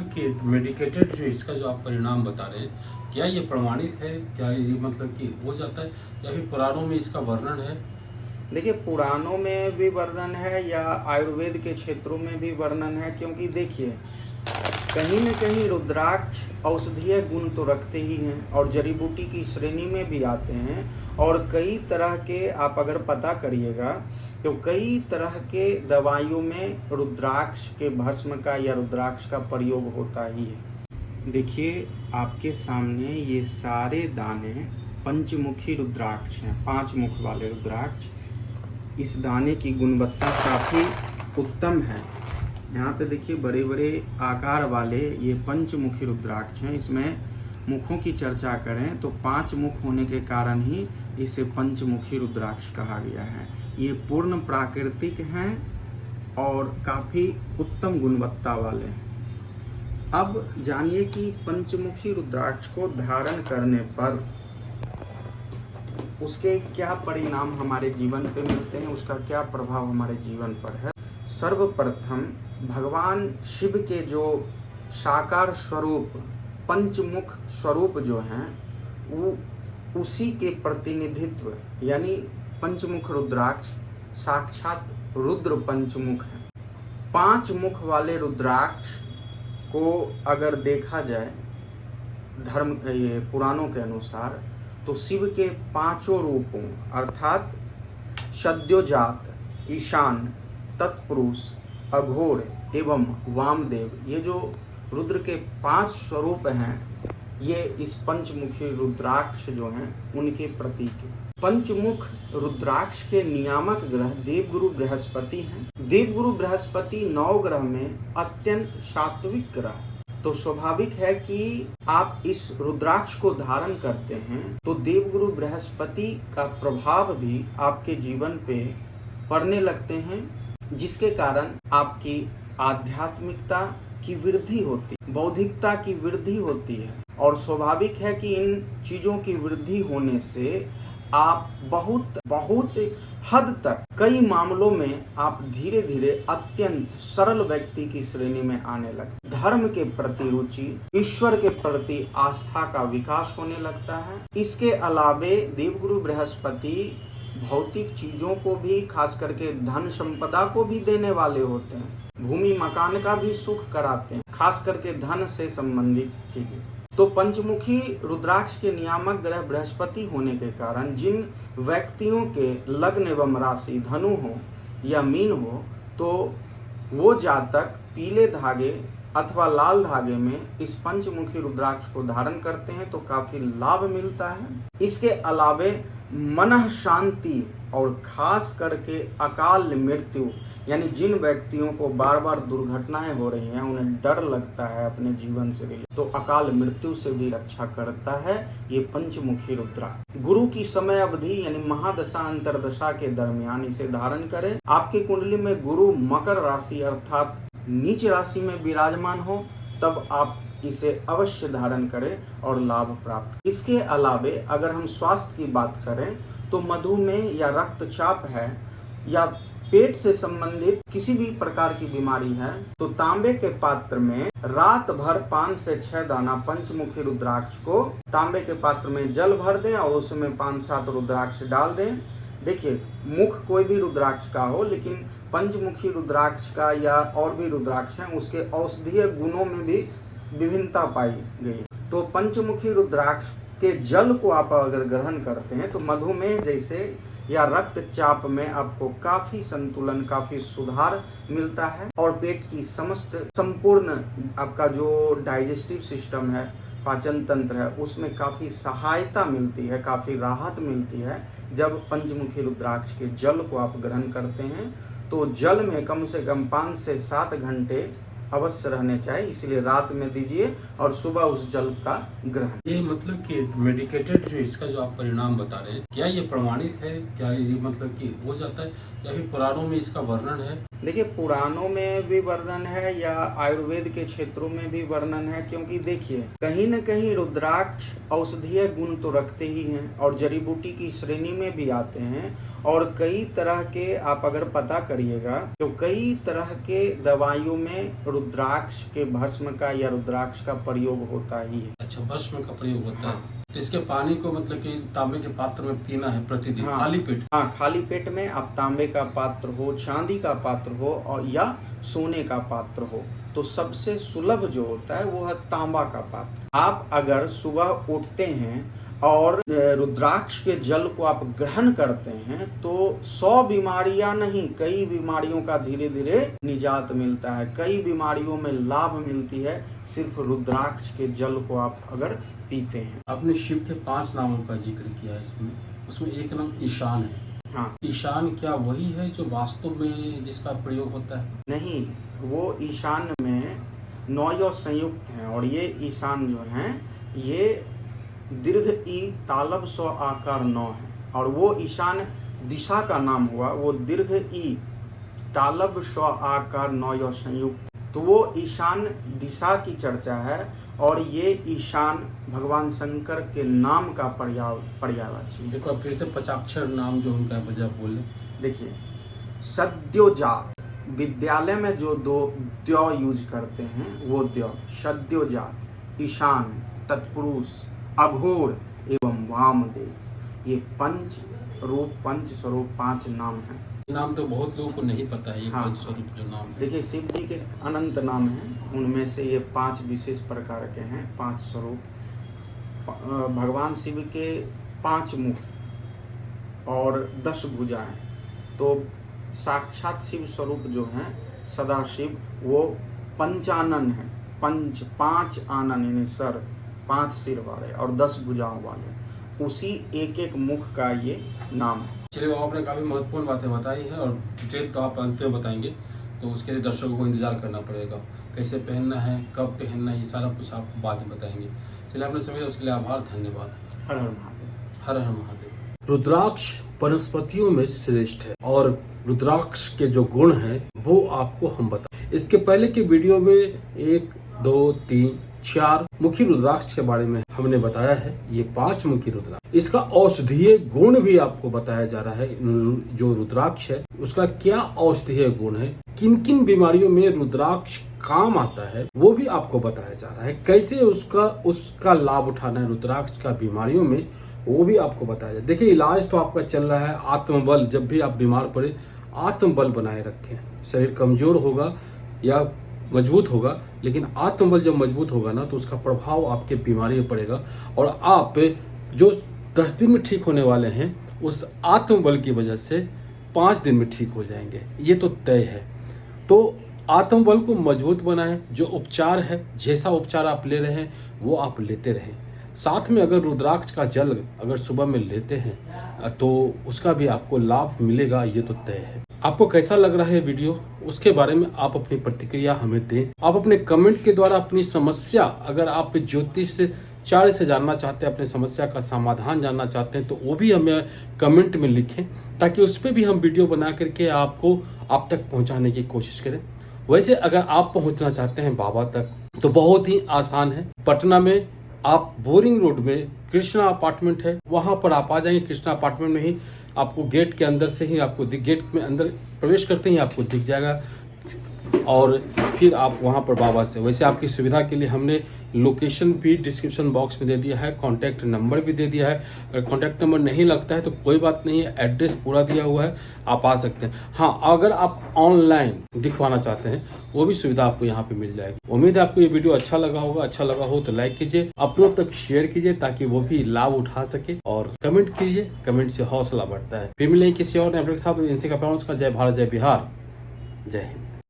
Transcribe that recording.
मतलब कि मेडिकेटेड जो इसका जो आप परिणाम बता रहे हैं, क्या ये प्रमाणित है? क्या ये मतलब कि हो जाता है या फिर पुराणों में इसका वर्णन है? देखिए, पुराणों में भी वर्णन है या आयुर्वेद के क्षेत्रों में भी वर्णन है, क्योंकि देखिए कहीं न कहीं रुद्राक्ष औषधीय गुण तो रखते ही हैं और जड़ी बूटी की श्रेणी में भी आते हैं। और कई तरह के आप अगर पता करिएगा तो कई तरह के दवाइयों में रुद्राक्ष के भस्म का या रुद्राक्ष का प्रयोग होता ही है। देखिए, आपके सामने ये सारे दाने पंचमुखी रुद्राक्ष हैं, 5 मुख वाले रुद्राक्ष। इस दाने की गुणवत्ता काफ़ी उत्तम है। यहाँ पे देखिए बड़े बड़े आकार वाले ये पंचमुखी रुद्राक्ष हैं। इसमें मुखों की चर्चा करें तो 5 मुख होने के कारण ही इसे पंचमुखी रुद्राक्ष कहा गया है। ये पूर्ण प्राकृतिक हैं और काफ़ी उत्तम गुणवत्ता वाले हैं। अब जानिए कि पंचमुखी रुद्राक्ष को धारण करने पर उसके क्या परिणाम हमारे जीवन पे मिलते हैं, उसका क्या प्रभाव हमारे जीवन पर है। सर्वप्रथम भगवान शिव के जो साकार स्वरूप पंचमुख स्वरूप जो हैं वो उसी के प्रतिनिधित्व, यानी पंचमुख रुद्राक्ष साक्षात रुद्र पंचमुख है। 5 मुख वाले रुद्राक्ष को अगर देखा जाए धर्म ये पुराणों के अनुसार तो शिव के 5 रूपों अर्थात सद्योजात, ईशान, तत्पुरुष, अघोर एवं वामदेव, ये जो रुद्र के 5 स्वरूप हैं, ये इस पंचमुखी रुद्राक्ष जो हैं उनके प्रतीक हैं। पंचमुख रुद्राक्ष के नियामक ग्रह देवगुरु बृहस्पति हैं। देवगुरु बृहस्पति 9 ग्रह में अत्यंत सात्विक ग्रह, तो स्वाभाविक है कि आप इस रुद्राक्ष को धारण करते हैं तो देवगुरु बृहस्पति का प्रभाव भी आपके जीवन पे पड़ने लगते हैं, जिसके कारण आपकी आध्यात्मिकता की वृद्धि होती है, बौद्धिकता की वृद्धि होती है। और स्वाभाविक है कि इन चीजों की वृद्धि होने से आप बहुत हद तक कई मामलों में आप धीरे धीरे अत्यंत सरल व्यक्ति की श्रेणी में आने लगते। धर्म के प्रति रुचि, ईश्वर के प्रति आस्था का विकास होने लगता है। इसके अलावे देवगुरु बृहस्पति भौतिक चीजों को भी, खास करके धन संपदा को भी देने वाले होते हैं। भूमि मकान का भी सुख कराते हैं, खास करके धन से संबंधित चीजें। तो पंचमुखी रुद्राक्ष के नियामक ग्रह बृहस्पति होने के कारण जिन व्यक्तियों के लग्न एवं राशि धनु हो या मीन हो, तो वो जातक पीले धागे अथवा लाल धागे में इस पंचमुखी रुद्राक्ष को धारण करते हैं तो काफी लाभ मिलता है। इसके अलावे मन शांति और खास करके अकाल मृत्यु, यानी जिन व्यक्तियों को बार बार दुर्घटनाएं हो रही हैं, उन्हें डर लगता है अपने जीवन से रिलेटेड, तो अकाल मृत्यु से भी रक्षा करता है ये पंचमुखी रुद्राक्ष। गुरु की समय अवधि यानी महादशा अंतरदशा के दरमियान इसे धारण करें। आपकी कुंडली में गुरु मकर राशि अर्थात नीच राशि में विराजमान हो तब आप इसे अवश्य धारण करें और लाभ प्राप्त। इसके अलावे अगर हम स्वास्थ्य की बात करें तो मधुमेह या रक्तचाप है या पेट से संबंधित किसी भी प्रकार की बीमारी है तो तांबे के पात्र में रात भर 5 से 6 दाना पंचमुखी रुद्राक्ष को तांबे के पात्र में जल भर दें और उसमें 5-7 रुद्राक्ष डाल दें। देखिए, मुख कोई भी रुद्राक्ष का हो, लेकिन पंचमुखी रुद्राक्ष का या और भी रुद्राक्ष हैं उसके औषधीय गुणों में भी विभिन्नता पाई गई। तो पंचमुखी रुद्राक्ष के जल को आप अगर ग्रहण करते हैं तो मधुमेह जैसे या रक्तचाप में आपको काफी संतुलन, काफी सुधार मिलता है और पेट की संपूर्ण आपका जो डाइजेस्टिव सिस्टम है, पाचन तंत्र है, उसमें काफी सहायता मिलती है, काफी राहत मिलती है। जब पंचमुखी रुद्राक्ष के जल को आप ग्रहण करते हैं तो जल में कम से कम 5 से 7 घंटे अवश्य रहने चाहिए, इसलिए रात में दीजिए और सुबह उस जल का ग्रहण। ये मतलब कि मेडिकेटेड जो इसका जो आप परिणाम बता रहे हैं, क्या ये प्रमाणित है? क्या ये मतलब कि हो जाता है या फिर पुराणों में इसका वर्णन है? देखिए, पुराणों में भी वर्णन है या आयुर्वेद के क्षेत्रों में भी वर्णन है, क्योंकि देखिए कहीं न कहीं रुद्राक्ष औषधीय गुण तो रखते ही हैं और जड़ी बूटी की श्रेणी में भी आते हैं। और कई तरह के, आप अगर पता करिएगा तो कई तरह के दवाइयों में रुद्राक्ष के भस्म का या रुद्राक्ष का प्रयोग होता ही है। अच्छा, भस्म का प्रयोग होता है। इसके पानी को मतलब कि तांबे के पात्र में पीना है प्रतिदिन, खाली पेट? हाँ, खाली पेट में। आप तांबे का पात्र हो, चांदी का पात्र हो और या सोने का पात्र हो, तो सबसे सुलभ जो होता है वो है तांबा का पात्र। आप अगर सुबह उठते हैं और रुद्राक्ष के जल को आप ग्रहण करते हैं तो 100 बीमारियां नहीं, कई बीमारियों का धीरे धीरे निजात मिलता है, कई बीमारियों में लाभ मिलती है सिर्फ रुद्राक्ष के जल को आप अगर पीते हैं। आपने शिव के 5 नामों का जिक्र किया है इसमें, उसमें एक नाम ईशान है। हाँ, ईशान क्या वही है जो वास्तव में जिसका प्रयोग होता है? नहीं, वो ईशान में 9 संयुक्त हैं और ये ईशान जो हैं ये दीर्घ ई तालब स्व आकार 9 है। और वो ईशान दिशा का नाम हुआ, वो दीर्घ ई तालब स्व आकार 9 संयुक्त, तो वो ईशान दिशा की चर्चा है। और ये ईशान भगवान शंकर के नाम का पर्यायवाची। एक बार फिर से 50 नाम जो उनका बजा बोले। देखिए, सद्योजात, विद्यालय में जो 2 द्यो यूज करते हैं वो द्यो, सद्योजात, ईशान, तत्पुरुष, अघोर एवं वामदेव, ये पंच स्वरूप 5 नाम हैं। नाम तो बहुत लोगों को नहीं पता है ये। हाँ, 5 स्वरूप जो नाम है। देखिए, शिव जी के अनंत नाम हैं, उनमें से ये 5 विशेष प्रकार के हैं, 5 स्वरूप। भगवान शिव के 5 मुख और 10 भुजाएं, तो साक्षात शिव स्वरूप जो हैं सदाशिव, वो पंचानन है। 5 आनन यानी सर, 5 सिर वाले और 10 भुजाओं वाले, उसी एक मुख का ये नाम है। चलिए, आपने काफ़ी महत्वपूर्ण बातें बताई है और डिटेल तो आप अंत में बताएंगे, तो उसके लिए दर्शकों को इंतजार करना पड़ेगा। कैसे पहनना है, कब पहनना है, ये सारा कुछ आप बाद में बताएंगे। चलिए, आपने समझा, उसके लिए आभार, धन्यवाद। हर हर महादेव। हर हर महादेव। रुद्राक्ष वनस्पतियों में श्रेष्ठ है और रुद्राक्ष के जो गुण हैं वो आपको हम बताएं। इसके पहले के वीडियो में 1, 2, 3, 4 मुखी रुद्राक्ष के बारे में हमने बताया है। ये 5 मुखी रुद्राक्ष, इसका औषधीय गुण भी आपको बताया जा रहा है। जो रुद्राक्ष है उसका क्या औषधीय गुण है, किन किन बीमारियों में रुद्राक्ष काम आता है, वो भी आपको बताया जा रहा है। कैसे उसका लाभ उठाना है रुद्राक्ष का बीमारियों में, वो भी आपको बताया जाए। देखिए, इलाज तो आपका चल रहा है आत्मबल। जब भी आप बीमार पड़े, आत्मबल बनाए रखें। शरीर कमजोर होगा या मजबूत होगा, लेकिन आत्मबल जब मजबूत होगा ना, तो उसका प्रभाव आपके बीमारी में पड़ेगा और आप जो 10 दिन में ठीक होने वाले हैं, उस आत्मबल की वजह से 5 दिन में ठीक हो जाएंगे। ये तो तय है। तो आत्मबल को मजबूत बनाएं। जो उपचार है, जैसा उपचार आप ले रहे हैं वो आप लेते रहें। साथ में अगर रुद्राक्ष का जल अगर सुबह में लेते हैं तो उसका भी आपको लाभ मिलेगा, ये तो तय है। आपको कैसा लग रहा है वीडियो, उसके बारे में आप अपनी प्रतिक्रिया हमें दें। आप अपने कमेंट के द्वारा अपनी समस्या, अगर आप ज्योतिष चार्य से जानना चाहते हैं, अपनी समस्या का समाधान जानना चाहते हैं, तो वो भी हमें कमेंट में लिखें, ताकि उस पर भी हम वीडियो बना करके आपको आप तक पहुंचाने की कोशिश करें। वैसे अगर आप पहुंचना चाहते हैं बाबा तक, तो बहुत ही आसान है। पटना में आप बोरिंग रोड में कृष्णा अपार्टमेंट है, वहां पर आप आ जाएंगे। कृष्णा अपार्टमेंट में ही आपको गेट के अंदर से ही आपको गेट में अंदर प्रवेश करते ही आपको दिख जाएगा और फिर आप वहां पर बाबा से। वैसे आपकी सुविधा के लिए हमने लोकेशन भी डिस्क्रिप्शन बॉक्स में दे दिया है, कॉन्टैक्ट नंबर भी दे दिया है। अगर कॉन्टैक्ट नंबर नहीं लगता है तो कोई बात नहीं है, एड्रेस पूरा दिया हुआ है, आप आ सकते हैं। हाँ, अगर आप ऑनलाइन दिखवाना चाहते हैं, वो भी सुविधा आपको यहाँ पे मिल जाएगी। उम्मीद है आपको ये वीडियो अच्छा लगा होगा। अच्छा लगा हो तो लाइक कीजिए, अपनों तक शेयर कीजिए, ताकि वो भी लाभ उठा सके, और कमेंट कीजिए। कमेंट से हौसला बढ़ता है। फिर मिलेंगे किसी और नए अपडेट के साथ। इनसे का जय भारत, जय बिहार, जय हिंद।